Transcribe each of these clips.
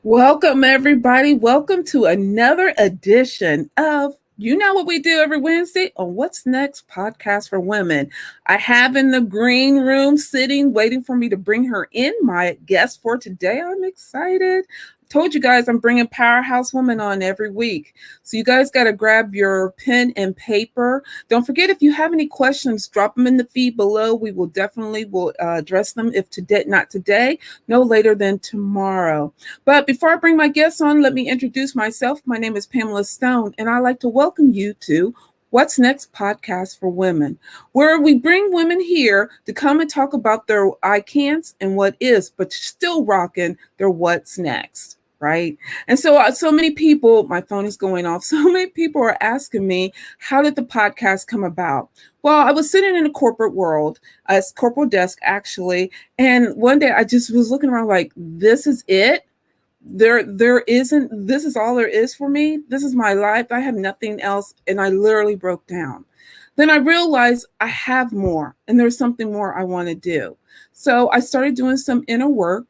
Welcome, everybody. Welcome to another edition of You Know What We Do every Wednesday on What's Next podcast for women. I have in the green room sitting, waiting for me to bring her in, my guest for today. I'm excited. Told you guys I'm bringing Powerhouse Women on every week. So you guys got to grab your pen and paper. Don't forget, if you have any questions, drop them in the feed below. We will definitely address them, if today, not today, no later than tomorrow. But before I bring my guests on, let me introduce myself. My name is Pamela Stone, and I'd like to welcome you to What's Next podcast for women, where we bring women here to come and talk about their I can'ts and what is, but still rocking their what's next. Right. And so many people, my phone is going off. So many people are asking me, how did the podcast come about? Well, I was sitting in a corporate world, a corporate desk, actually. And one day I just was looking around like, this is it. There isn't, this is all there is for me. This is my life. I have nothing else. And I literally broke down. Then I realized I have more and there's something more I want to do. So I started doing some inner work.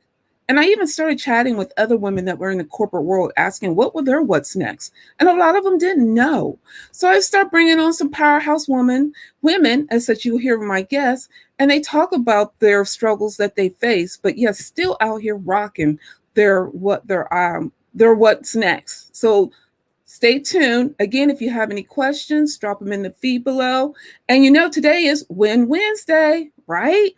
And I even started chatting with other women that were in the corporate world, asking what were their what's next. And a lot of them didn't know. So I started bringing on some powerhouse women, as such you hear my guests, and they talk about their struggles that they face, but yes, still out here rocking their what's next. So stay tuned. Again, if you have any questions, drop them in the feed below. And today is Win Wednesday, right?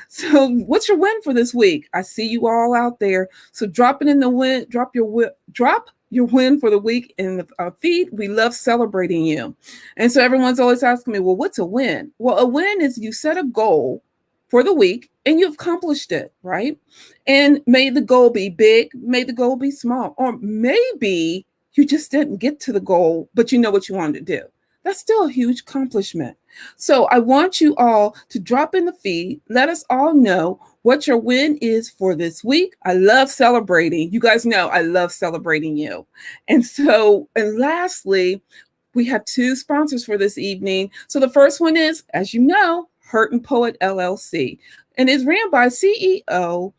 So what's your win for this week? I see you all out there. So drop it in the win, drop your win for the week in the feed. We love celebrating you. And so everyone's always asking me, well, what's a win? Well, a win is you set a goal for the week and you've accomplished it, right? And may the goal be big, may the goal be small, or maybe you just didn't get to the goal, but you know what you wanted to do. That's still a huge accomplishment. So I want you all to drop in the feed. Let us all know what your win is for this week. I love celebrating. You guys know I love celebrating you. And lastly, we have two sponsors for this evening. So the first one is, as you know, Hurt and Poet LLC, and is ran by CEO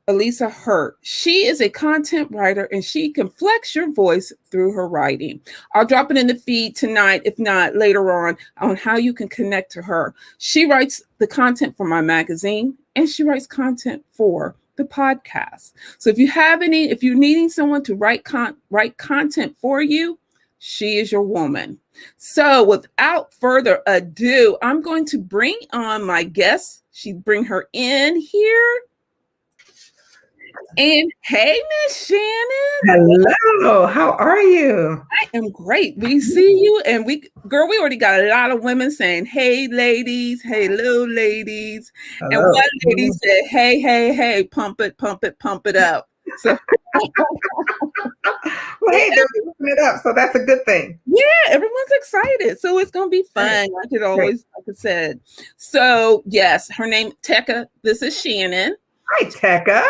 Elisa Hurt. She is a content writer and she can flex your voice through her writing. I'll drop it in the feed tonight, if not later on how you can connect to her. She writes the content for my magazine and she writes content for the podcast. So if you're needing someone to write content for you, she is your woman. So without further ado, I'm going to bring on my guest. Bring her in here. And hey, Miss Shannon. Hello, how are you? I am great. We see you, and we already got a lot of women saying, hey, ladies, hello, ladies. Hello. And one lady said, hey, pump it up. So well, hey, they're pumping it up, so that's a good thing. Yeah, everyone's excited. So it's going to be fun, like I said. So yes, her name, Tekka. This is Shannon. Hi, Tekka.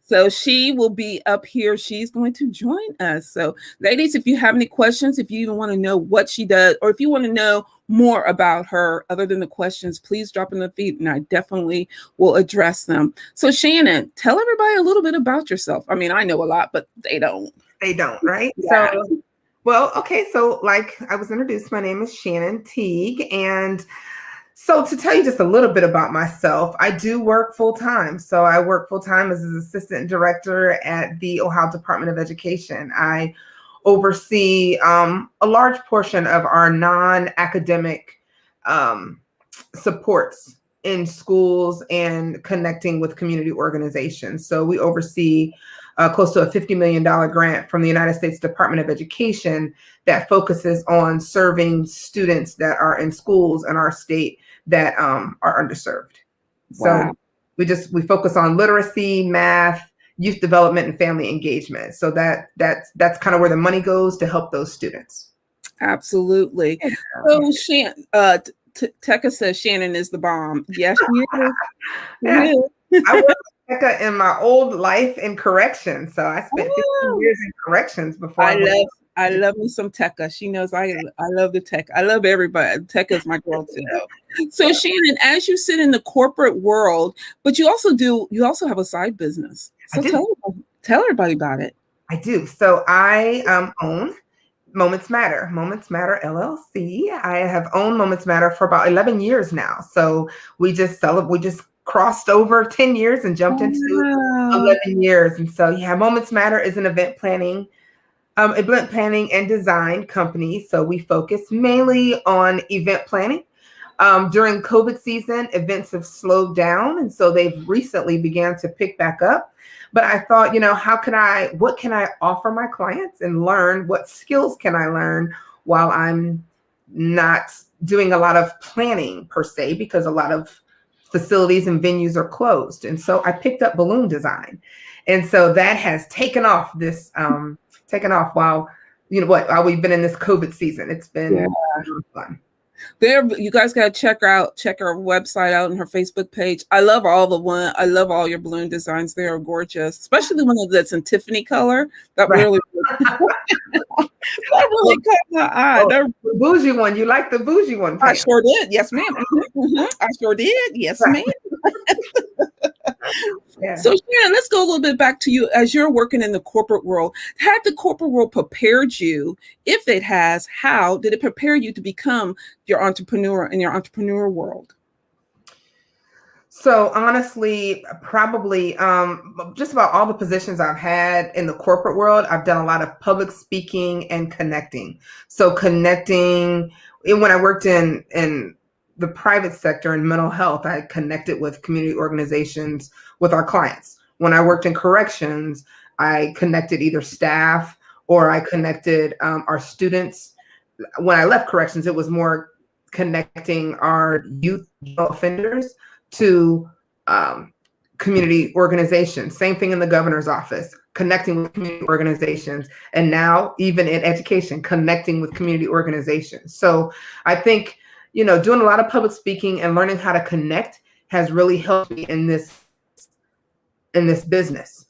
So she will be up here. She's going to join us. So ladies, if you have any questions, if you even want to know what she does, or if you want to know more about her other than the questions, please drop in the feed and I definitely will address them. So Shannon, tell everybody a little bit about yourself. I mean, I know a lot, but they don't. They don't, right? Yeah. So like I was introduced, my name is Shannon T. And so to tell you just a little bit about myself, I do work full-time. So I work full-time as an assistant director at the Ohio Department of Education. I oversee a large portion of our non-academic supports in schools and connecting with community organizations. So we oversee close to a $50 million grant from the United States Department of Education that focuses on serving students that are in schools in our state that are underserved. Wow. So we focus on literacy, math, youth development, and family engagement. So that's kind of where the money goes to help those students. Absolutely. So Tekka says Shannon is the bomb. Yes, she is. Yeah. I worked with Tekka in my old life in corrections. So I spent 15 years in corrections before. I love me some Tekka. She knows I love the Tekka. I love everybody. Tekka is my girl too. So Shannon, as you sit in the corporate world, but you also have a side business. So tell everybody about it. I do. So I own Moments Matter LLC. I have owned Moments Matter for about 11 years now. So we just crossed over 10 years and jumped into Wow. 11 years. And so yeah, Moments Matter is an event planning and design company. So we focus mainly on event planning. During COVID season, events have slowed down, and so they've recently began to pick back up. But I thought, what can I offer my clients and learn? What skills can I learn while I'm not doing a lot of planning per se, because a lot of facilities and venues are closed. And so I picked up balloon design. And so that has taken off while, while we've been in this COVID season. It's Yeah. been fun. There, you guys gotta check her website out and her Facebook page. I love all your balloon designs. They are gorgeous, especially the one that's in Tiffany color. That Right. really, that really caught my eye. The bougie one. You like the bougie one? I Pam? sure did. Yes, ma'am. I sure did. Yes, Right. ma'am. Yeah. So Shannon, let's go a little bit back to you as you're working in the corporate world. Had the corporate world prepared you? If it has, how did it prepare you to become your entrepreneur in your entrepreneur world? So honestly, probably just about all the positions I've had in the corporate world, I've done a lot of public speaking and connecting. So connecting, and when I worked in the private sector in mental health, I connected with community organizations with our clients. When I worked in corrections, I connected either staff or I connected our students. When I left corrections, it was more connecting our youth offenders to community organizations. Same thing in the governor's office, connecting with community organizations. And now even in education, connecting with community organizations. So I think, doing a lot of public speaking and learning how to connect has really helped me in this business.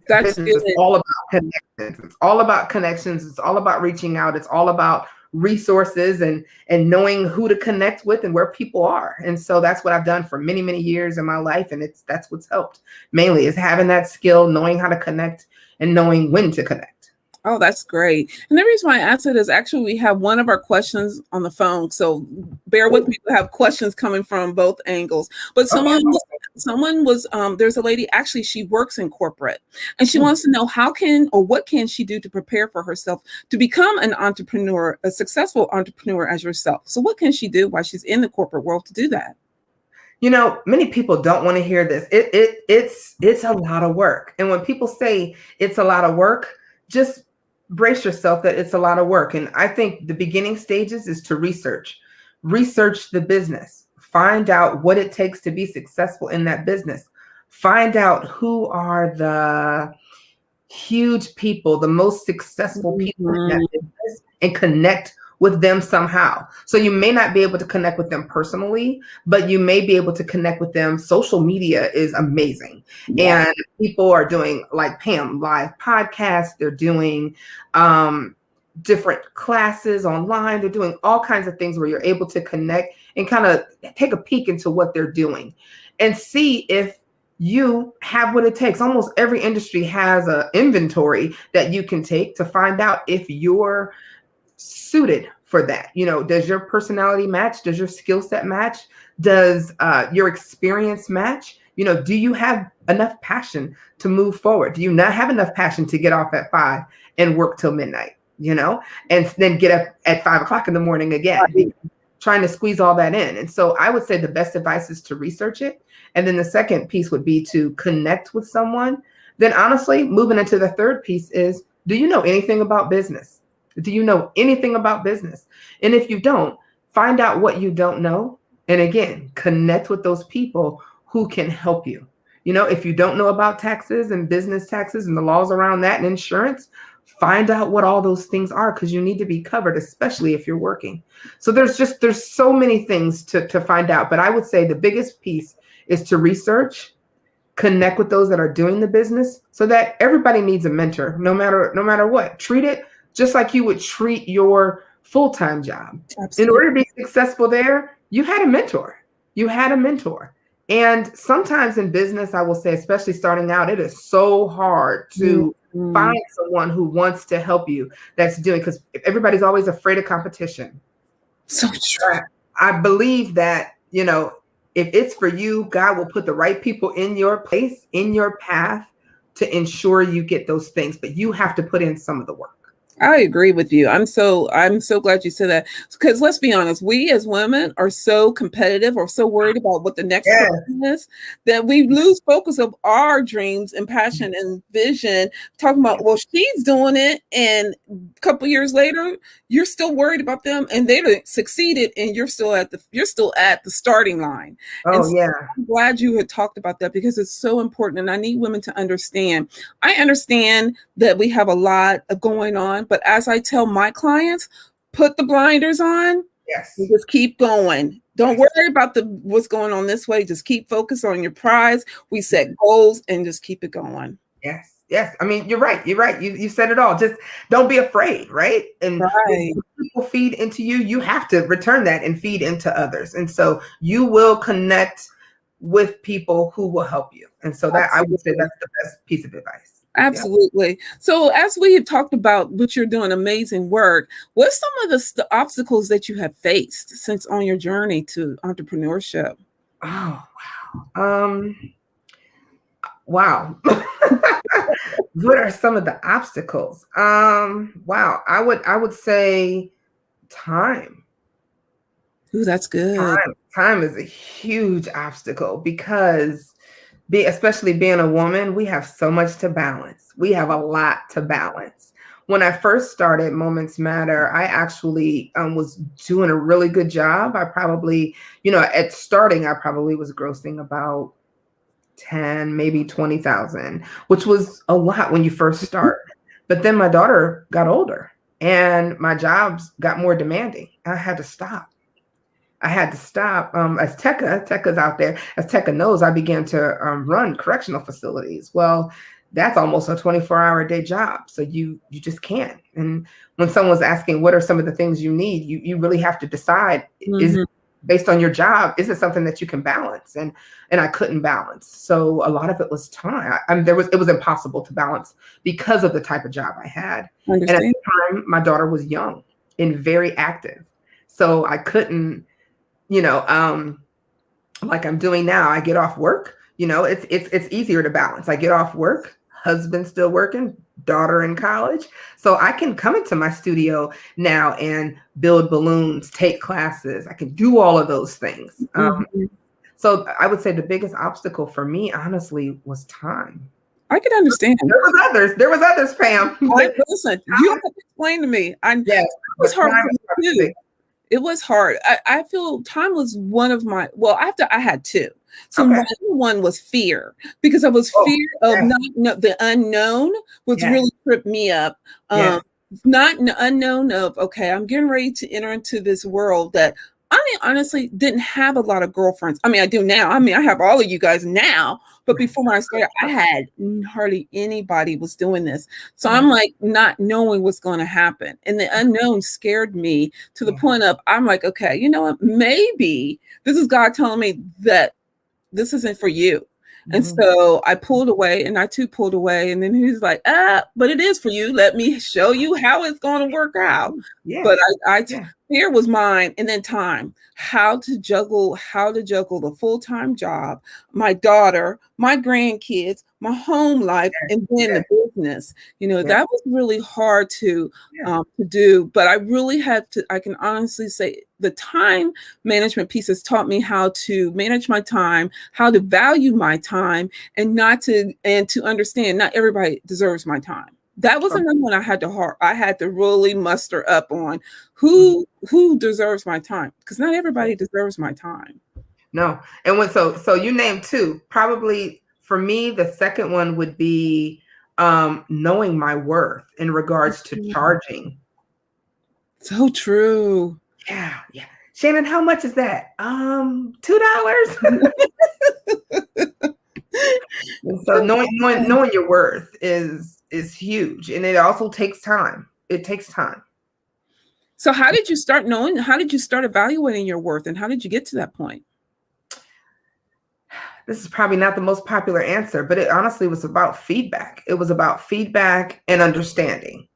That's Business good. is all about connections. It's all about connections. It's all about reaching out. It's all about resources and knowing who to connect with and where people are. And so that's what I've done for many, many years in my life. And that's what's helped mainly, is having that skill, knowing how to connect and knowing when to connect. Oh, that's great. And the reason why I asked it is actually we have one of our questions on the phone. So bear with me. We have questions coming from both angles. But there's a lady, actually, she works in corporate and she wants to know what can she do to prepare for herself to become an entrepreneur, a successful entrepreneur as yourself. So what can she do while she's in the corporate world to do that? Many people don't want to hear this. It's a lot of work. And when people say it's a lot of work, just brace yourself that it's a lot of work. And I think the beginning stages is to research the business, find out what it takes to be successful in that business, find out who are the huge people, the most successful people in that business, and connect with them somehow. So you may not be able to connect with them personally, but you may be able to connect with them. Social media is amazing. Yeah. And people are doing, like Pam, live podcasts. They're doing different classes online. They're doing all kinds of things where you're able to connect and kind of take a peek into what they're doing and see if you have what it takes. Almost every industry has an inventory that you can take to find out if you're suited for that. Does your personality match? Does your skill set match? Does your experience match? Do you have enough passion to move forward? Do you not have enough passion to get off at 5 and work till midnight, and then get up at 5 o'clock in the morning again, trying to squeeze all that in? And so I would say the best advice is to research it. And then the second piece would be to connect with someone. Then honestly, moving into the third piece is, do you know anything about business? Do you know anything about business? And if you don't, find out what you don't know. And again, connect with those people who can help you. If you don't know about taxes and business taxes and the laws around that and insurance, find out what all those things are, because you need to be covered, especially if you're working. So there's so many things to find out. But I would say the biggest piece is to research, connect with those that are doing the business, so that everybody needs a mentor, no matter what. Treat it just like you would treat your full-time job. Absolutely. In order to be successful there, you had a mentor. And sometimes in business, I will say, especially starting out, it is so hard to Mhm. find someone who wants to help you that's doing, because everybody's always afraid of competition. So true. I believe that, if it's for you, God will put the right people in your place, in your path to ensure you get those things, but you have to put in some of the work. I agree with you. I'm so glad you said that, because let's be honest, we as women are so competitive or so worried about what the next Yeah. person is that we lose focus of our dreams and passion and vision. Talking about, well, she's doing it, and a couple years later, you're still worried about them, and they succeeded, and you're still at the starting line. And Oh, so yeah. I'm glad you had talked about that, because it's so important, and I need women to understand. I understand that we have a lot of going on, but as I tell my clients, put the blinders on and Yes. just keep going. Don't Yes. worry about what's going on this way. Just keep focused on your prize. We set goals and just keep it going. Yes. Yes. I mean, you're right. You're right. You said it all. Just don't be afraid, right? And when Right. people feed into you, you have to return that and feed into others. And so you will connect with people who will help you. And so that, I would say, Absolutely. that's the best piece of advice. Yeah. Absolutely. So, as we have talked about what you're doing, amazing work, what's some of the obstacles that you have faced since on your journey to entrepreneurship? Oh, wow. Wow. What are some of the obstacles? Wow. I would say time. Ooh, that's good. Time is a huge obstacle because especially being a woman, we have so much to balance. We have a lot to balance. When I first started Moments Matter, I actually was doing a really good job. I probably, at starting, I probably was grossing about 10, maybe 20,000, which was a lot when you first start. But then my daughter got older and my jobs got more demanding. I had to stop. As Tekka's out there, as Tekka knows, I began to run correctional facilities. Well, that's almost a 24-hour a day job. So you just can't. And when someone's asking, what are some of the things you need, you really have to decide, is Mhm. based on your job, is it something that you can balance? And I couldn't balance. So a lot of it was time. It was impossible to balance because of the type of job I had. And at Understand. the time, my daughter was young and very active. So I couldn't, you know, um, like I'm doing now. I get off work, it's easier to balance. I get off work, husband still working, daughter in college. So I can come into my studio now and build balloons, take classes. I can do all of those things. Mhm. So I would say the biggest obstacle for me, honestly, was time. I can understand. There was others, Pam. But Listen, you don't have to explain to me. yes, It was but hard time for is me probably the too. big. It was hard. I feel time was one of my, well, after I had two. So Okay. one was fear, because I was Oh, fear of yes, not know the unknown, was yes, really tripped me up. yes. Not the unknown of, okay, I'm getting ready to enter into this world that I mean, honestly didn't have a lot of girlfriends. I mean, I do now. I mean, I have all of you guys now, but Right. before I started, I had hardly anybody was doing this. So Yeah. I'm like not knowing what's going to happen. And the unknown scared me to the Yeah. point of, I'm like, okay, you know what? Maybe this is God telling me that this isn't for you. And Mhm. so I pulled away, and I too pulled away. And then he's like, but it is for you. Let me show you how it's going to work out. Yeah. But Yeah. fear was mine. And then time, how to juggle the full-time job, my daughter, my grandkids, my home life, and then Yeah. the business. Yeah. That was really hard Yeah. to do. But I really had to, I can honestly say the time management piece has taught me how to manage my time, how to value my time, and to understand not everybody deserves my time. That was True. another one I had to really muster up on Mhm. who deserves my time, because not everybody deserves my time. No. And so you named two. Probably for me, the second one would be knowing my worth in regards to charging. So true. Yeah, yeah. Shannon, how much is that? $2. And so knowing your worth is huge. And it also takes time. It takes time. So how did you start evaluating your worth, and how did you get to that point? this is probably not the most popular answer, but it honestly was about feedback. It was about feedback and understanding.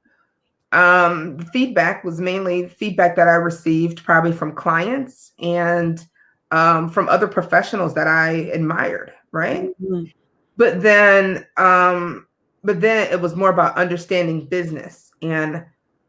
The feedback was mainly feedback that I received probably from clients and from other professionals that I admired, right? Mhm. But then, it was more about understanding business and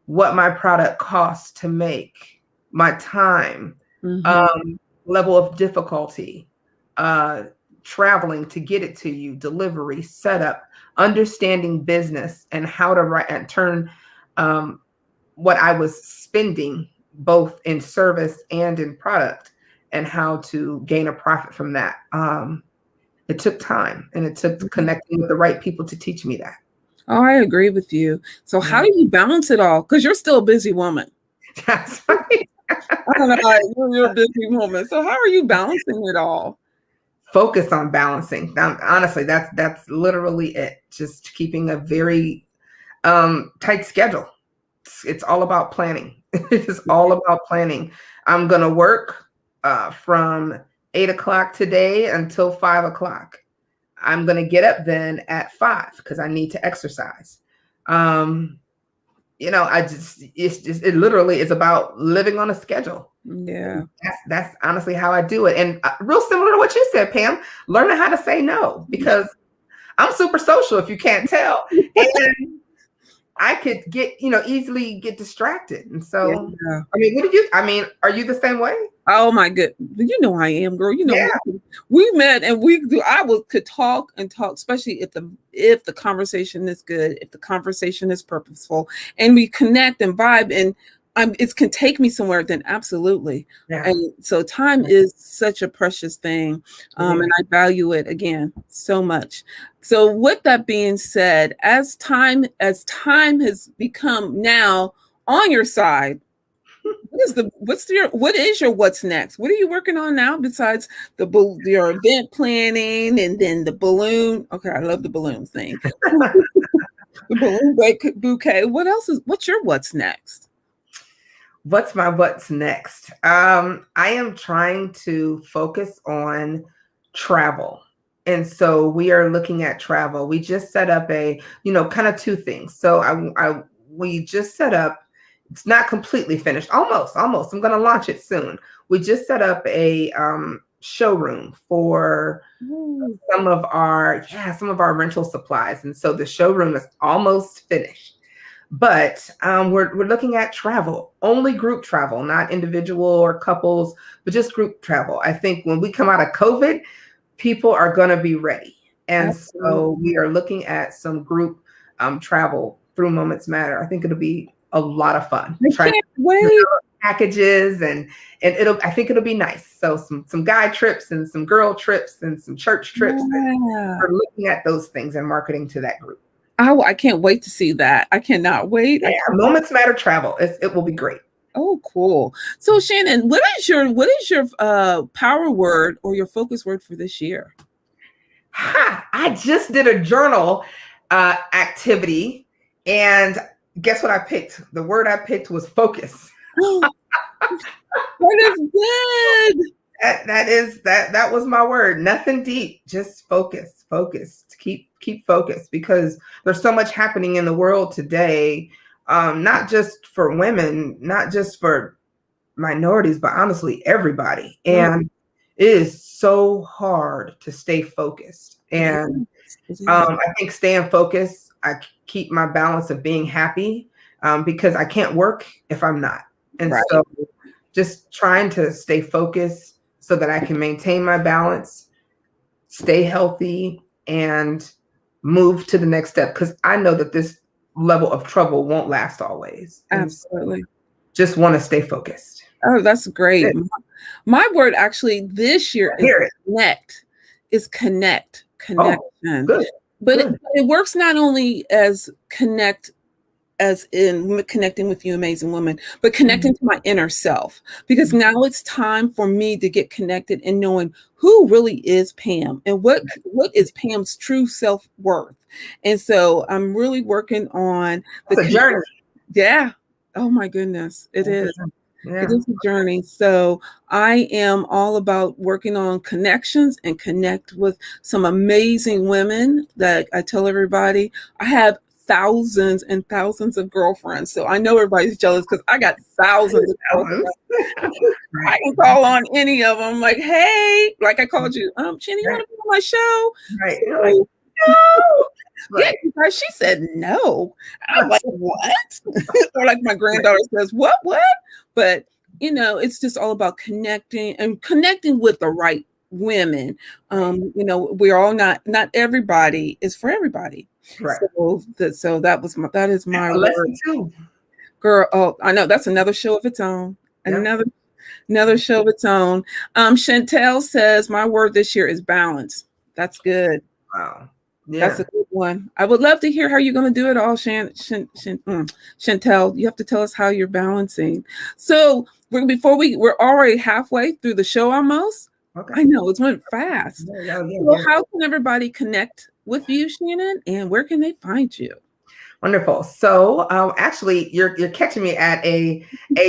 what my product costs to make, my time, Mhm. um, level of difficulty, uh, traveling to get it to you, delivery, setup, understanding business and how to write and turn um, what I was spending both in service and in product and how to gain a profit from that. It took time and it took connecting with the right people to teach me that. Oh, I agree with you. So how Yeah, do you balance it all? Because you're still a busy woman. that's right. I don't know. You're a busy woman. So how are you balancing it all? Focus on balancing. Now, honestly, that's literally it. Just keeping a very tight schedule. It's all about planning. It is all about planning. I'm gonna work from 8 o'clock today until 5 o'clock. I'm gonna get up then at 5 because I need to exercise. Um, it literally is about living on a schedule. Yeah. That's honestly how I do it. And real similar to what you said, Pam, learning how to say no because I'm super social if you can't tell. And I could easily get distracted. And so, Yeah. are you the same way? Oh my good. You know I am, girl. You know Yeah. we met and could talk and talk, especially if the conversation is good, if the conversation is purposeful, and we connect and vibe, and it can take me somewhere. Then absolutely. Yeah. And so time is such a precious thing, and I value it again so much. So with that being said, as time has become now on your side, what is your what's next? What are you working on now besides your event planning and then the balloon? Okay, I love the balloon thing. The balloon bouquet. What's your what's next? What's next? I am trying to focus on travel. And so we are looking at travel. We just set up kind of two things. So we just set up, it's not completely finished. Almost. I'm going to launch it soon. We just set up a showroom for some of our rental supplies. And so the showroom is almost finished. But we're looking at travel, only group travel, not individual or couples, but just group travel. I think when we come out of COVID, people are going to be ready. And Absolutely. so we are looking at some group travel through Moments Matter. I think it'll be a lot of fun. I Trying can't to wait. develop packages and I think it'll be nice. So some guy trips and some girl trips and some church trips. And Yeah. we're looking at those things and marketing to that group. I can't wait to see that. I cannot wait. Yeah, Moments Matter travel. It will be great. Oh, cool. So Shannon, what is your power word or your focus word for this year? I just did a journal activity, and guess what I picked? The word I picked was focus. That is good. That was my word. Nothing deep, just focus. Keep focused because there's so much happening in the world today, not just for women, not just for minorities, but honestly everybody. And it is so hard to stay focused. And I think staying focused, I keep my balance of being happy because I can't work if I'm not. And so just trying to stay focused so that I can maintain my balance, stay healthy, and move to the next step. Because I know that this level of trouble won't last always. And Absolutely. so just want to stay focused. Oh, that's great. My word actually this year is connect. Is connect. Connection. Oh, good. But good. it works not only as connect as in connecting with you, amazing woman, but connecting to my inner self. Because now it's time for me to get connected and knowing who really is Pam and what is Pam's true self-worth. And so I'm really working on the journey. Yeah. Oh my goodness. It is. It Yeah. is a journey. So I am all about working on connections and connect with some amazing women that I tell everybody. I have thousands and thousands of girlfriends. So I know everybody's jealous because I got thousands of Thousands. girlfriends. I Right. can call on any of them. Like, hey, like I called you, Shannon, you want Right. to be on my show? Right. You're like, So, no. yeah, Right. because she said no. I'm like, what? Or like my granddaughter says, what? But it's just all about connecting and connecting with the right women. Right. We're all not everybody is for everybody. Right. So that is my A word. lesson too. Girl, oh, I know that's another show of its own. Yep. Another show of its own. Chantel says my word this year is balance. That's good. Wow. That's Yeah. a good one. I would love to hear how you're going to do it all, Chantel. You have to tell us how you're balancing. So we're already halfway through the show almost. Okay. I know it went fast. Yeah, yeah, So yeah. how can everybody connect with you, Shannon, and where can they find you? Wonderful. So actually, you're catching me at a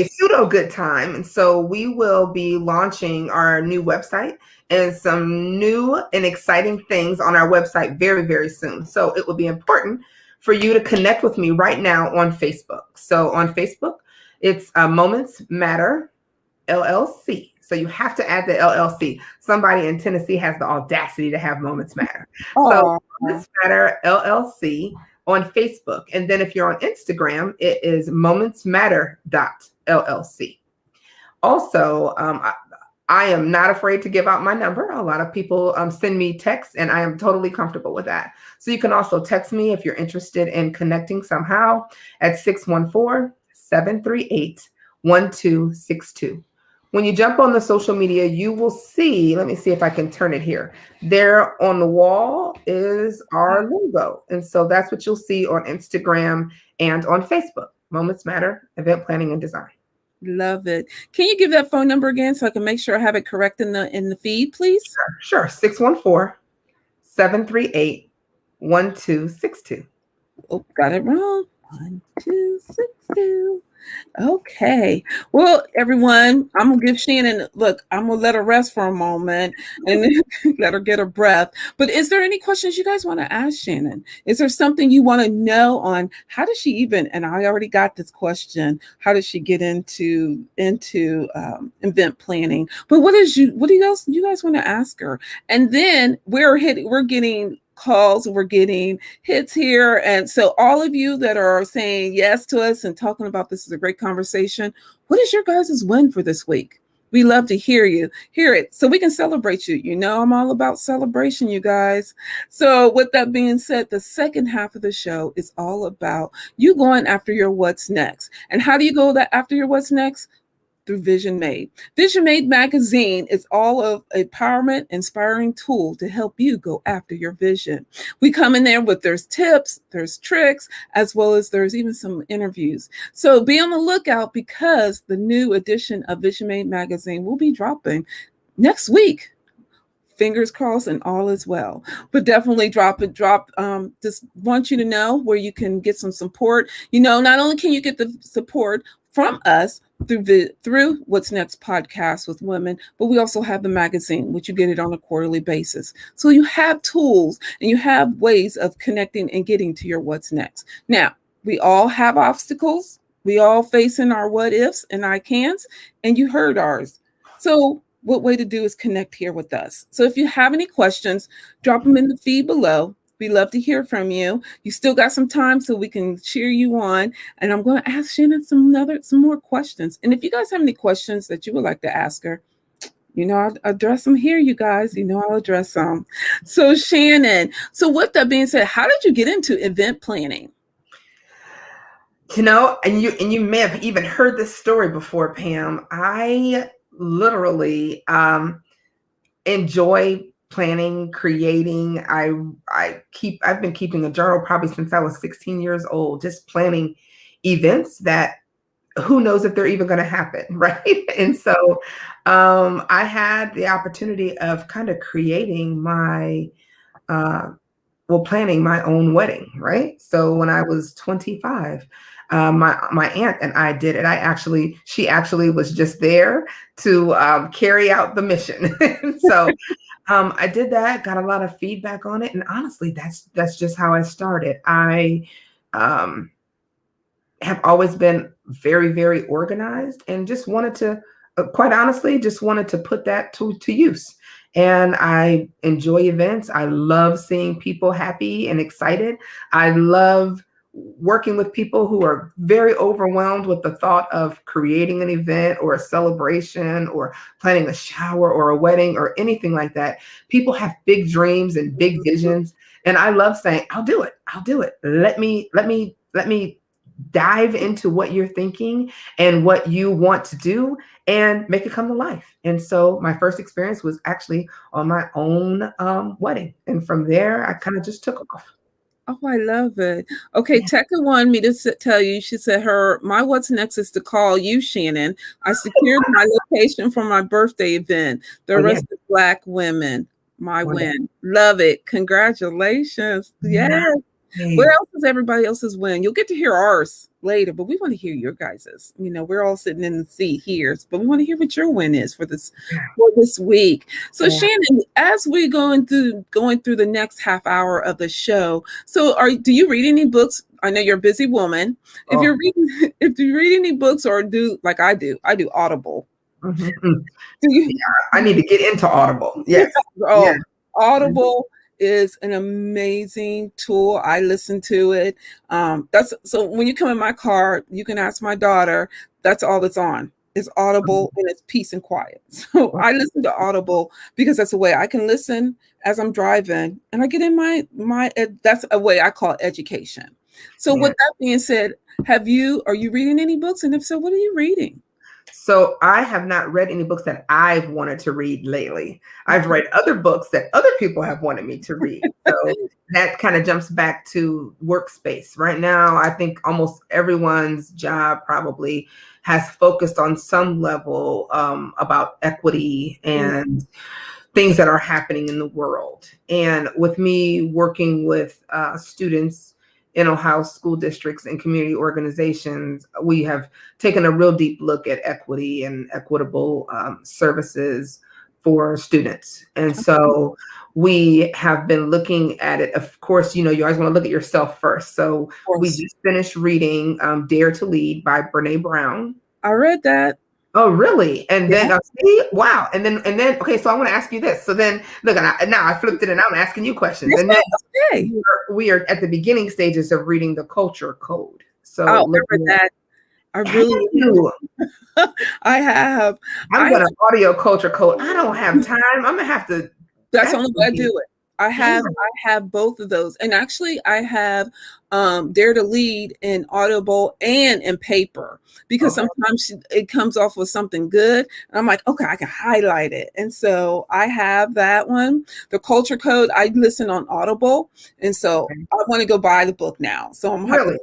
pseudo good time, and so we will be launching our new website and some new and exciting things on our website very, very soon. So it will be important for you to connect with me right now on Facebook. So on Facebook, it's Moments Matter LLC. So you have to add the LLC. Somebody in Tennessee has the audacity to have Moments Matter. So Oh, Moments Matter LLC on Facebook. And then if you're on Instagram, it is momentsmatter.llc. Also, I am not afraid to give out my number. A lot of people send me texts, and I am totally comfortable with that. So you can also text me if you're interested in connecting somehow at 614-738-1262. When you jump on the social media, you will see, let me see if I can turn it here. There on the wall is our logo. And so that's what you'll see on Instagram and on Facebook. Moments Matter, Event Planning and Design. love it. Can you give that phone number again so I can make sure I have it correct in the feed, please? Sure. 614-738-1262. Oh, got it wrong. 1262. Okay. Well, everyone, I'm gonna give Shannon. Look, I'm gonna let her rest for a moment and let her get her breath. But is there any questions you guys want to ask Shannon? Is there something you want to know on how does she even? And I already got this question. How does she get into event planning? But what do you guys want to ask her? And then we're getting calls, we're getting hits here. And so all of you that are saying yes to us and talking about this is a great conversation, what is your guys' win for this week? We love to hear it so we can celebrate you. You know, I'm all about celebration, you guys. So with that being said, the second half of the show is all about you going after your what's next. And how do you go after your what's next? Through Vision Made. Vision Made magazine is all of empowerment, inspiring tool to help you go after your vision. We come in there with there's tips, there's tricks, as well as there's even some interviews. So be on the lookout because the new edition of Vision Made magazine will be dropping next week. Fingers crossed and all is well. But definitely drop. Just want you to know where you can get some support. Not only can you get the support from us through What's Next podcast with women, but we also have the magazine, which you get it on a quarterly basis. So you have tools and you have ways of connecting and getting to your what's next. Now, we all have obstacles. We all facing our what ifs and I can'ts, and you heard ours. So what way to do is connect here with us. So if you have any questions, drop them in the feed below. We love to hear from you. You still got some time so we can cheer you on. And I'm going to ask Shannon some more questions. And if you guys have any questions that you would like to ask her, I'll address them here, you guys. I'll address them. So Shannon, so with that being said, how did you get into event planning? And you may have even heard this story before, Pam. I literally enjoy planning, creating. I've been keeping a journal probably since I was 16 years old, just planning events that who knows if they're even going to happen, right? And so I had the opportunity of kind of creating planning my own wedding, right? So when I was 25, my aunt and I did it. She actually was just there to carry out the mission. So I did that, got a lot of feedback on it, and honestly, that's just how I started. I um, have always been very, very organized and just wanted to, quite honestly, just wanted to put that to use. And I enjoy events. I love seeing people happy and excited. I love working with people who are very overwhelmed with the thought of creating an event or a celebration or planning a shower or a wedding or anything like that. People have big dreams and big visions. And I love saying, I'll do it. I'll do it. Let me dive into what you're thinking and what you want to do and make it come to life. And so my first experience was actually on my own wedding. And from there, I kind of just took off. Oh, I love it. Okay, Yeah. Tekka wanted me to tell you, she said my what's next is to call you, Shannon. I secured my location for my birthday event. The Oh, yeah. rest of Black women, my Wonderful. win. Love it. Congratulations. Yeah. Yes. Where else is everybody else's win? You'll get to hear ours later, but we want to hear your guys's. We're all sitting in the seat here, but we want to hear what your win is for this week. So, Yeah. Shannon, as we going through the next half hour of the show, so do you read any books? I know you're a busy woman. If you're reading, if you read any books or do like I do Audible. Mm-hmm. Do you? Yeah, I need to get into Audible. Yes. Oh, Yeah. Audible is an amazing tool. I listen to it. That's so when you come in my car, you can ask my daughter. That's all that's on. It's Audible and it's peace and quiet. So I listen to Audible because that's a way I can listen as I'm driving, and I get in my that's a way I call it education. So with that being said, are you reading any books? And if so, what are you reading? So I have not read any books that I've wanted to read lately. I've read other books that other people have wanted me to read. So that kind of jumps back to workspace. Right now, I think almost everyone's job probably has focused on some level about equity and things that are happening in the world. And with me working with students in Ohio school districts and community organizations, we have taken a real deep look at equity and equitable services for students. And so we have been looking at it. Of course, you always want to look at yourself first. So we just finished reading Dare to Lead by Brene Brown. I read that. Oh, really? And then, wow. And then, okay, so I want to ask you this. So then, look, now I flipped it and I'm asking you questions. That's and then we are at the beginning stages of reading the Culture Code. So I read that. I really do. I have. I'm going to audio Culture Code. I don't have time. I'm going to have to. That's the only way I do it. I have both of those. And actually I have Dare to Lead in Audible and in paper, because sometimes it comes off with something good. And I'm like, okay, I can highlight it. And so I have that one. The Culture Code, I listen on Audible. And so I want to go buy the book now. So I'm really?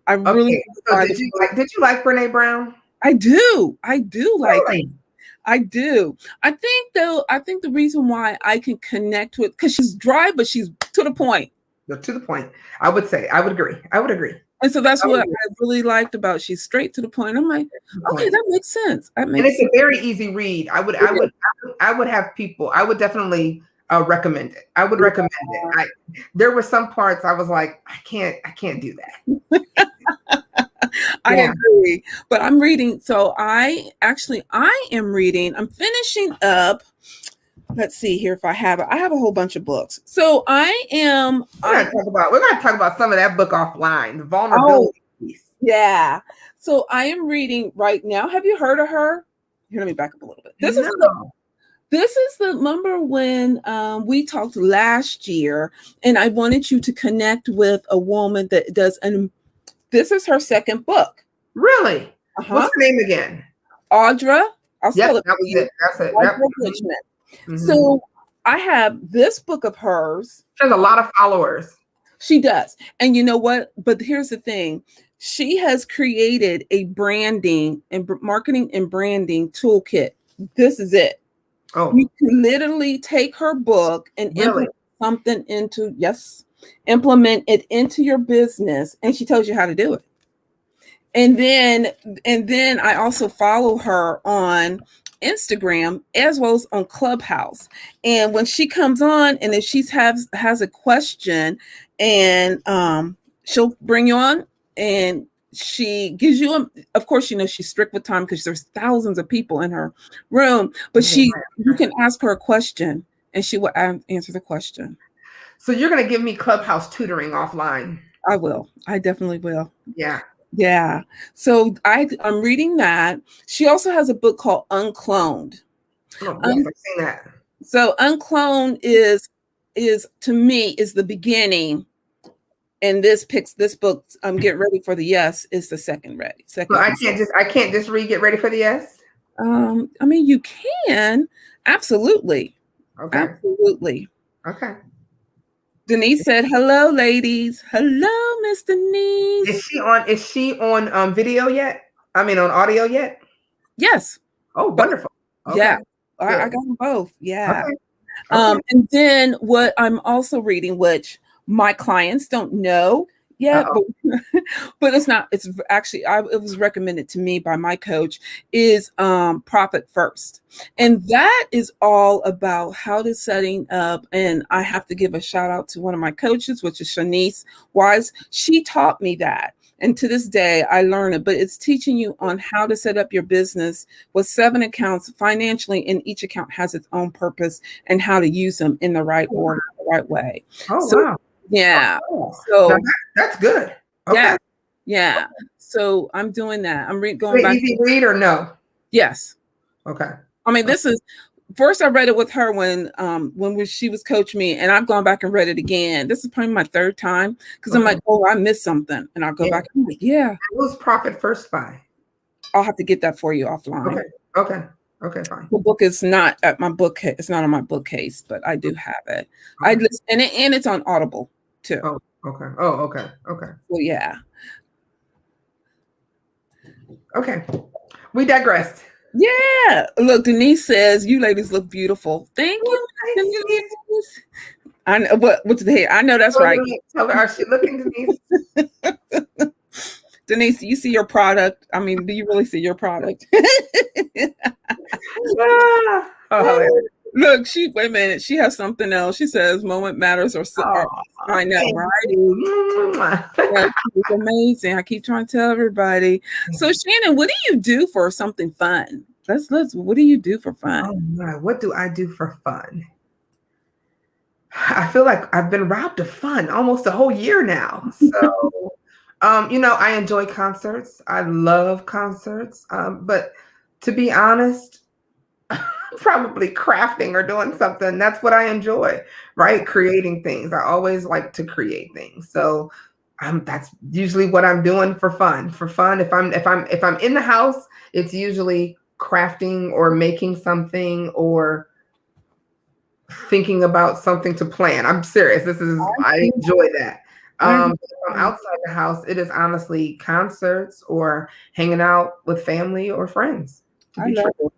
I really so did you like Brene Brown? I do like really? I do. I think the reason why I can connect with, because she's dry, but she's to the point. To the point. I would agree. And so that's what I really liked about, she's straight to the point. I'm like, okay, that makes sense. And it's a very easy read. I would have people, I would definitely recommend it. I would recommend it. There were some parts I was like, I can't do that. I agree, but I'm reading. So I am reading. I'm finishing up. Let's see here if I have it. I have a whole bunch of books. So We're going to talk about some of that book offline. The vulnerability piece. Yeah. So I am reading right now. Have you heard of her? Here, let me back up a little bit. This is the number when we talked last year, and I wanted you to connect with a woman that does this is her second book. Really? What's her name again? Audra. I'll spell it. That was it. That's it. Mm-hmm. So I have this book of hers. She has a lot of followers. She does. And you know what? But here's the thing. She has created a branding and marketing and branding toolkit. This is it. Oh. You can literally take her book and implement it into your business, and she tells you how to do it. and then I also follow her on Instagram as well as on Clubhouse. And when she comes on, and if she's has a question, and she'll bring you on, and she gives you of course, she's strict with time because there's thousands of people in her room, but you can ask her a question and she will answer the question. So you're going to give me Clubhouse tutoring offline. I will. I definitely will. Yeah. Yeah. So I'm reading that. She also has a book called Uncloned. Oh, yes, I've seen that. So Uncloned is to me is the beginning, and this book, Get Ready for the Yes, is the second ready. So I can't just read Get Ready for the Yes. I mean, you can absolutely. Okay. Absolutely. Okay. Denise said, "Hello, ladies. Hello, Miss Denise." Is she on video yet? I mean, on audio yet? Yes. Oh, wonderful. Okay. Yeah, I got them both. Yeah. Okay. Okay. And then what I'm also reading, which my clients don't know yet, but it's not. It's actually it was recommended to me by my coach, is Profit First, and that is all about how to setting up. And I have to give a shout out to one of my coaches, which is Shanice Wise. She taught me that. And to this day, I learn it, but it's teaching you on how to set up your business with 7 accounts financially, and each account has its own purpose and how to use them in the right order, the right way. Oh, wow. Yeah. Oh, so that's good. Okay. Yeah. So I'm doing that. I'm going back. Easy read or no? Yes. Okay. I mean, this is first I read it with her when she was coaching me, and I've gone back and read it again. This is probably my 3rd time because I'm like, oh, I missed something, and I'll go back and like, yeah. Who's Profit First by? I'll have to get that for you offline. Okay, fine. The book is not at my bookcase. It's not on my bookcase, but I do have it. I listen, and it's on Audible too. Oh, okay. Oh, okay. Okay. Well, yeah. Okay. We digressed. Yeah. Look, Denise says, "You ladies look beautiful." Thank you, Denise. I know what's the head. I know that's right. Tell her, is she looking, Denise? Denise, do you see your product? I mean, do you really see your product? Look, wait a minute. She has something else. She says, "Moment Matters," or I know, right? Yeah, it's amazing. I keep trying to tell everybody. So, Shannon, what do you do for something fun? What do you do for fun? Oh my, what do I do for fun? I feel like I've been robbed of fun almost a whole year now. So, I enjoy concerts. I love concerts. But to be honest, probably crafting or doing something. That's what I enjoy, right? Creating things. I always like to create things. So that's usually what I'm doing for fun. For fun, if I'm in the house, it's usually crafting or making something or thinking about something to plan. I'm serious. I enjoy that. If I'm outside the house, it is honestly concerts or hanging out with family or friends. I love it.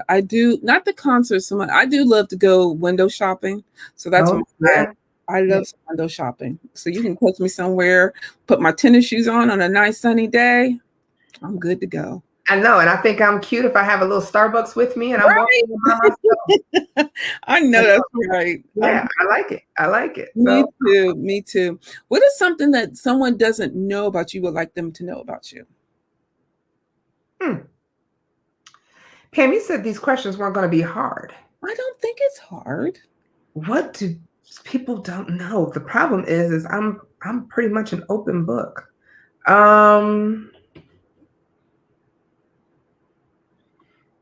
I do not the concerts so much. I do love to go window shopping. So that's what I love window shopping. So you can catch me somewhere, put my tennis shoes on a nice sunny day. I'm good to go. I know, and I think I'm cute if I have a little Starbucks with me and I'm walking by myself. I know that's right. Yeah, I like it. Me too. What is something that someone doesn't know about you would like them to know about you? Pam, you said these questions weren't going to be hard. I don't think it's hard. What do people don't know? The problem is I'm pretty much an open book. I'm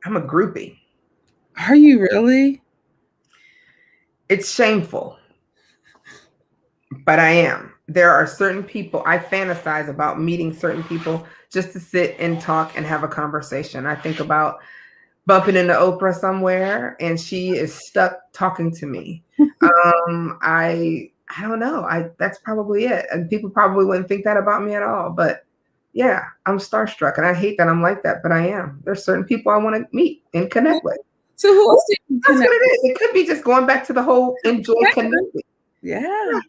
a groupie. Are you really? It's shameful, but I am. There are certain people I fantasize about meeting certain people just to sit and talk and have a conversation. I think about bumping into Oprah somewhere and she is stuck talking to me. I don't know. That's probably it. And people probably wouldn't think that about me at all. But yeah, I'm starstruck and I hate that I'm like that, but I am. There's certain people I want to meet and connect with. So who else did you connect? That's what it is. It could be just going back to the whole enjoy connecting. Yeah.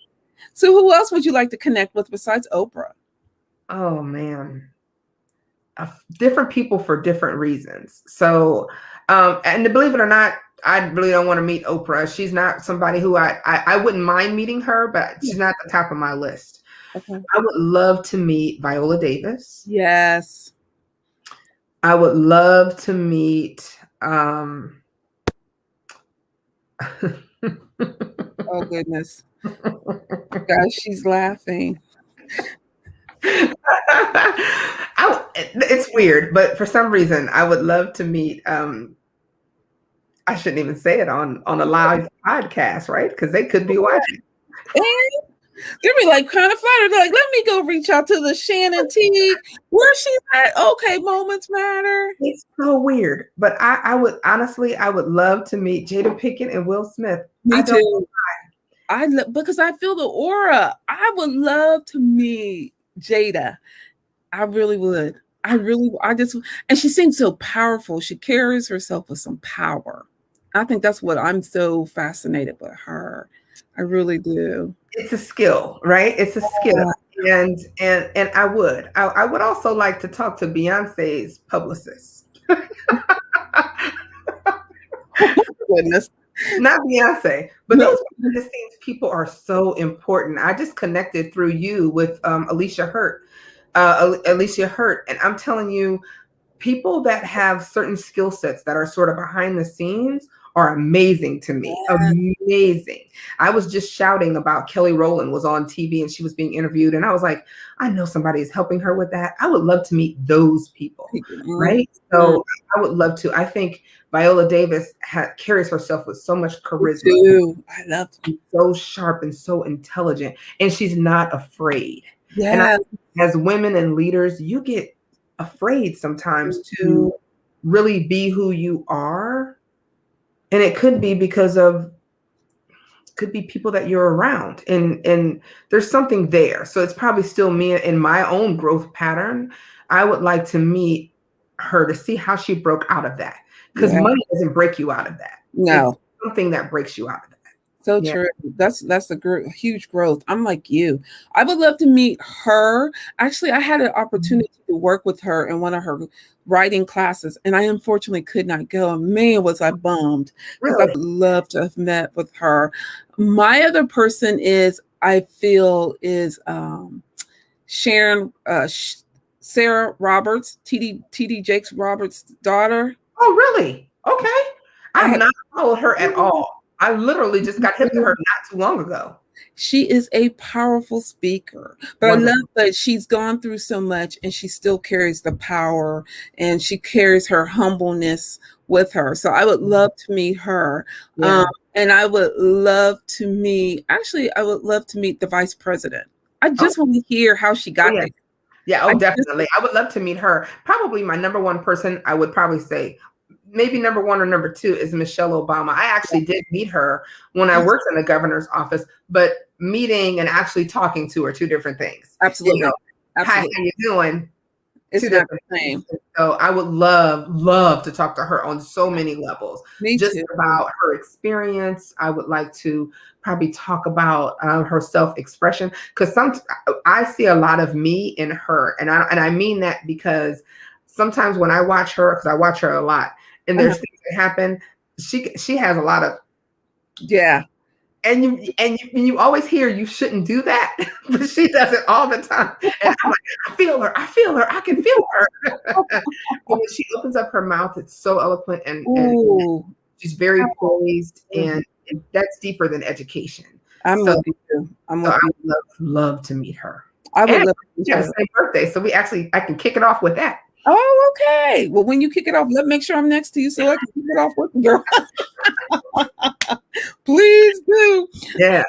So who else would you like to connect with besides Oprah? Oh man. Different people for different reasons. So, and believe it or not, I really don't want to meet Oprah. She's not somebody who I wouldn't mind meeting her, but Yeah. she's not at the top of my list. Okay. I would love to meet Viola Davis. Yes. I would love to meet Oh goodness. Guys, she's laughing. It's weird, but for some reason I would love to meet I shouldn't even say it on a live podcast, right? Because they could be watching. And they'd be like kind of flattered. They're like, let me go reach out to the Shannon T. Where she's at? Okay, Moments Matter. It's so weird. But I would honestly, I would love to meet Jada Pinkett and Will Smith. Me too. Because I feel the aura. I would love to meet Jada. I really would. And she seems so powerful. She carries herself with some power. I think that's what I'm so fascinated with her. I really do. It's a skill, right? It's a skill. And I would also like to talk to Beyonce's publicist. Goodness. Not Beyonce, but those behind the scenes people are so important. I just connected through you with Alicia Hurt. And I'm telling you, people that have certain skill sets that are sort of behind the scenes are amazing to me. Amazing. I was just shouting about Kelly Rowland was on TV and she was being interviewed. And I was like, I know somebody is helping her with that. I would love to meet those people. Right. So I would love to. I think Viola Davis carries herself with so much charisma. I love to be so sharp and so intelligent. And she's not afraid. Yeah. And as women and leaders, you get afraid sometimes to really be who you are. And it could be because of people that you're around and there's something there. So it's probably still me in my own growth pattern. I would like to meet her to see how she broke out of that, because money doesn't break you out of that. No, it's something that breaks you out of that. So true. That's a huge growth. I'm like you. I would love to meet her. Actually, I had an opportunity to work with her in one of her writing classes, and I unfortunately could not go. And man, was I bummed, because I would love to have met with her. My other person I feel is Sharon, Sarah Roberts, TD Jakes Roberts' daughter. Oh, really? Okay. I have not followed her at all. I literally just got hip to her not too long ago. She is a powerful speaker, but wonderful. I love that she's gone through so much and she still carries the power and she carries her humbleness with her. So I would love to meet her. And I would love to meet the vice president. I just want to hear how she got there. Yeah, definitely. I would love to meet her. Probably my number one person, I would probably say, maybe number one or number two is Michelle Obama. I actually did meet her when I worked in the governor's office, but meeting and actually talking to her, two different things. Absolutely. Hi, how you doing? It's not the same. So I would love to talk to her on so many levels. Just about her experience. I would like to probably talk about her self-expression, because I see a lot of me in her, and I mean that because sometimes when I watch her, because I watch her a lot, and there's things that happen, she has a lot of and you always hear you shouldn't do that, but she does it all the time. And I'm like, I feel her, I can feel her. But when she opens up her mouth, it's so eloquent and she's very poised, and that's deeper than education. I would love to meet her. I would love to meet her. Same birthday, so I can kick it off with that. Oh, okay. Well, when you kick it off, make sure I'm next to you so I can kick it off with you, girl. Please do. Yeah.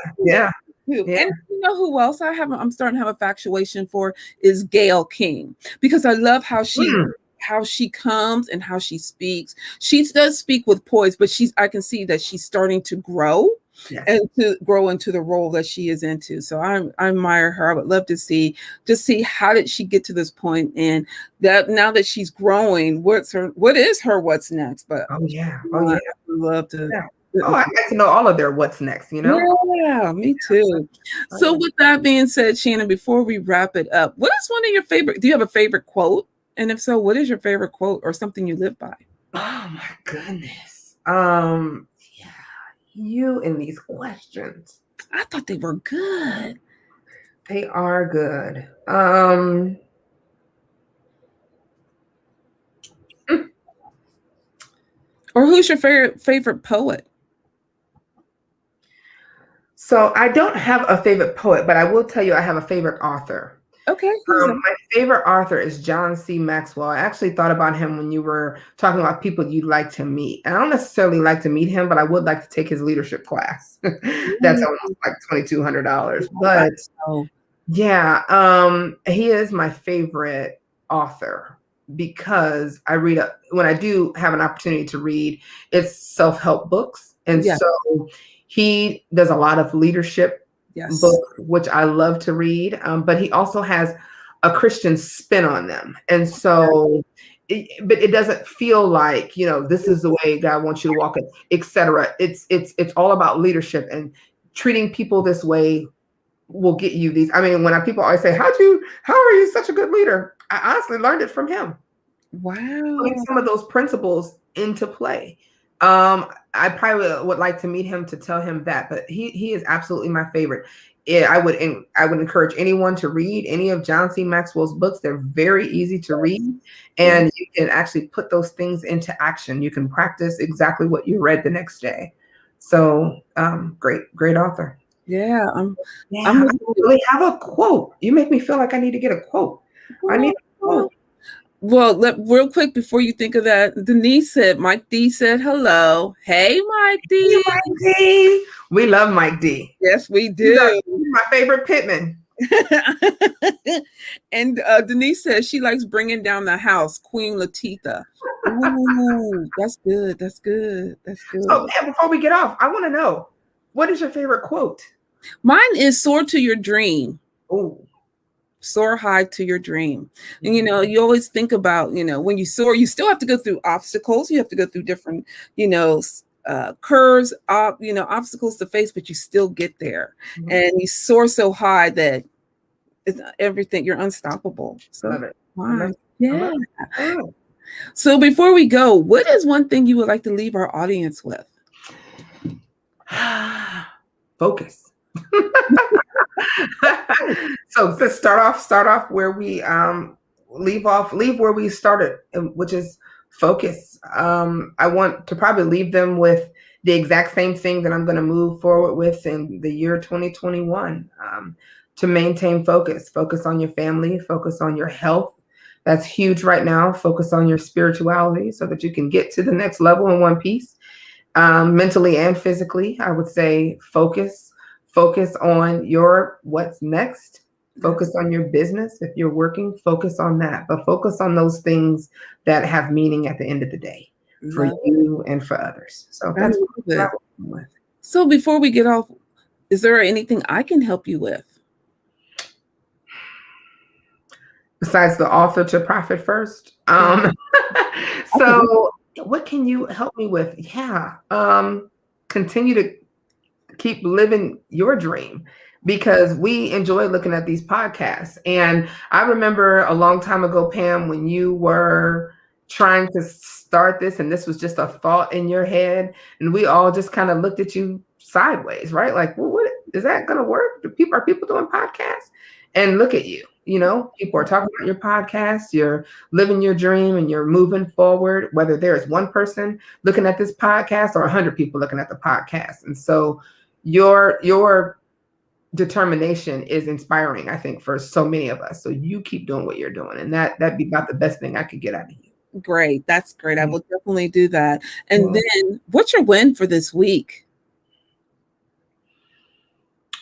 And you know who else I'm starting to have a factuation for is Gayle King, because I love how she comes and how she speaks. She does speak with poise, but I can see that she's starting to grow. And to grow into the role that she is into. So I admire her. I would love to see how did she get to this point, and that now that she's growing, what's next? But I would love to Oh, I like to know all of their what's next, you know? Yeah, me too. So with that being said, Shannon, before we wrap it up, what is one of your favorite, do you have a favorite quote? And if so, what is your favorite quote or something you live by? Oh my goodness. Yeah, you and these questions. I thought they were good. They are good. Or who's your favorite poet? So I don't have a favorite poet, but I will tell you I have a favorite author. Okay, who's that? My favorite author is John C. Maxwell. I actually thought about him when you were talking about people you'd like to meet. And I don't necessarily like to meet him, but I would like to take his leadership class. That's almost like $2,200. But Wow. yeah, he is my favorite author because when I do have an opportunity to read, it's self-help books. And Yeah. so he does a lot of leadership Yes. books, which I love to read, but he also has a Christian spin on them. And so, but it doesn't feel like, this is the way God wants you to walk it, etc. It's all about leadership, and treating people this way will get you these. I mean, when people always say, how are you such a good leader? I honestly learned it from him. Putting Wow. some of those principles into play. I probably would like to meet him to tell him that, but he is absolutely my favorite. I would encourage anyone to read any of John C. Maxwell's books. They're very easy to read, and you can actually put those things into action. You can practice exactly what you read the next day. So great author. Yeah. Yeah, I don't really have a quote. You make me feel like I need to get a quote. I need a quote. Well, real quick before you think of that, Denise said, Mike D said hello. Hey, Mike D. Hey, Mike D. We love Mike D. Yes, we He's do. my favorite pitman. And Denise says she likes bringing down the house, Queen Latifah. Ooh, that's good. That's good. That's good. So before we get off, I want to know, what is your favorite quote? Mine is soar to your dream. Oh, soar high to your dream. And you always think about, when you soar, you still have to go through obstacles. You have to go through different, curves, obstacles to face, but you still get there. Mm-hmm. And you soar so high that it's everything, you're unstoppable. So love it. Wow. Yeah. So before we go, what is one thing you would like to leave our audience with? Focus. So let's start off where we leave where we started, which is focus. I want to probably leave them with the exact same thing that I'm going to move forward with in the year 2021, to maintain focus on your family, focus on your health. That's huge right now. Focus on your spirituality so that you can get to the next level in one piece, mentally and physically. I would say focus on your what's next. Focus on your business. If you're working, focus on that, but focus on those things that have meaning at the end of the day for you and for others. So that's what I'm with. So before we get off, is there anything I can help you with? Besides the author to profit first. So what can you help me with? Yeah. Continue to keep living your dream, because we enjoy looking at these podcasts. And I remember a long time ago, Pam, when you were trying to start this and this was just a thought in your head, and we all just kind of looked at you sideways, right? Like, well, what is that going to work? Are people doing podcasts? And look at you. People are talking about your podcast, you're living your dream, and you're moving forward, whether there is one person looking at this podcast or 100 people looking at the podcast. And so your determination is inspiring, I think, for so many of us. So you keep doing what you're doing, and that'd be about the best thing I could get out of you. Great. That's great. I will definitely do that. And then what's your win for this week?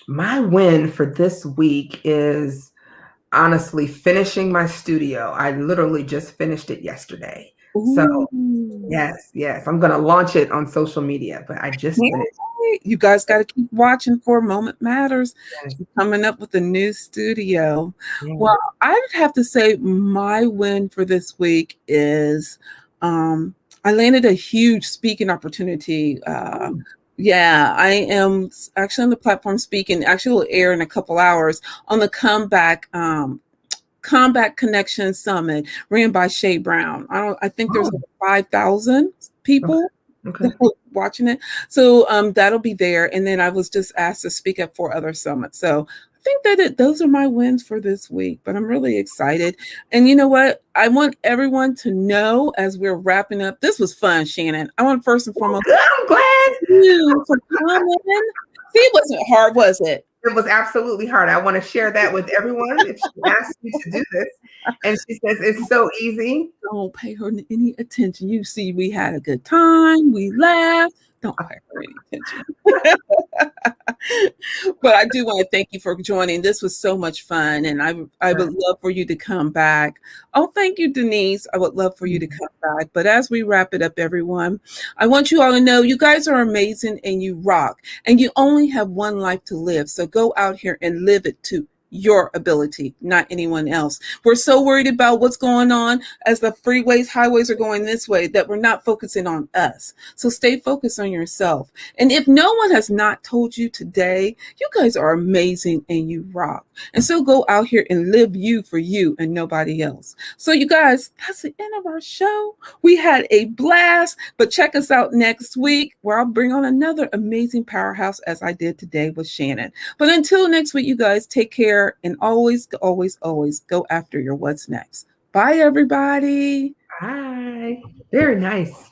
My win for this week is honestly finishing my studio. I literally just finished it yesterday. Ooh. So yes, I'm going to launch it on social media, but I just finished. You guys got to keep watching for Moment Matters. Yes. Coming up with a new studio. Yeah. Well, I would have to say my win for this week is I'm I landed a huge speaking opportunity. Oh, Yeah, I am actually on the platform speaking. Actually, will air in a couple hours on the Combat Connection Summit ran by Shay Brown. I think there's oh, over 5,000 okay, people okay. watching it. So that'll be there. And then I was just asked to speak at 4 other summits. So I think that those are my wins for this week, but I'm really excited. And you know what? I want everyone to know as we're wrapping up. This was fun, Shannon. I want first and Well, foremost good. I'm glad. you for coming. See, it wasn't hard, was it? It was absolutely hard. I want to share that with everyone. If she asks you to do this, and she says it's so easy. Don't pay her any attention. You see, we had a good time. We laughed. Don't pay her any attention. But I do want to thank you for joining. This was so much fun, and I would love for you to come back. Oh, thank you, Denise. I would love for you to come back. But as we wrap it up, everyone, I want you all to know you guys are amazing and you rock, and you only have one life to live. So go out here and live it to your ability, not anyone else. We're so worried about what's going on as the freeways, highways are going this way that we're not focusing on us. So stay focused on yourself. And if no one has not told you today, you guys are amazing and you rock. And so go out here and live you for you and nobody else. So you guys, that's the end of our show. We had a blast, but check us out next week where I'll bring on another amazing powerhouse as I did today with Shannon. But until next week, you guys take care and always, always, always go after your what's next. Bye, everybody. Bye. Very nice.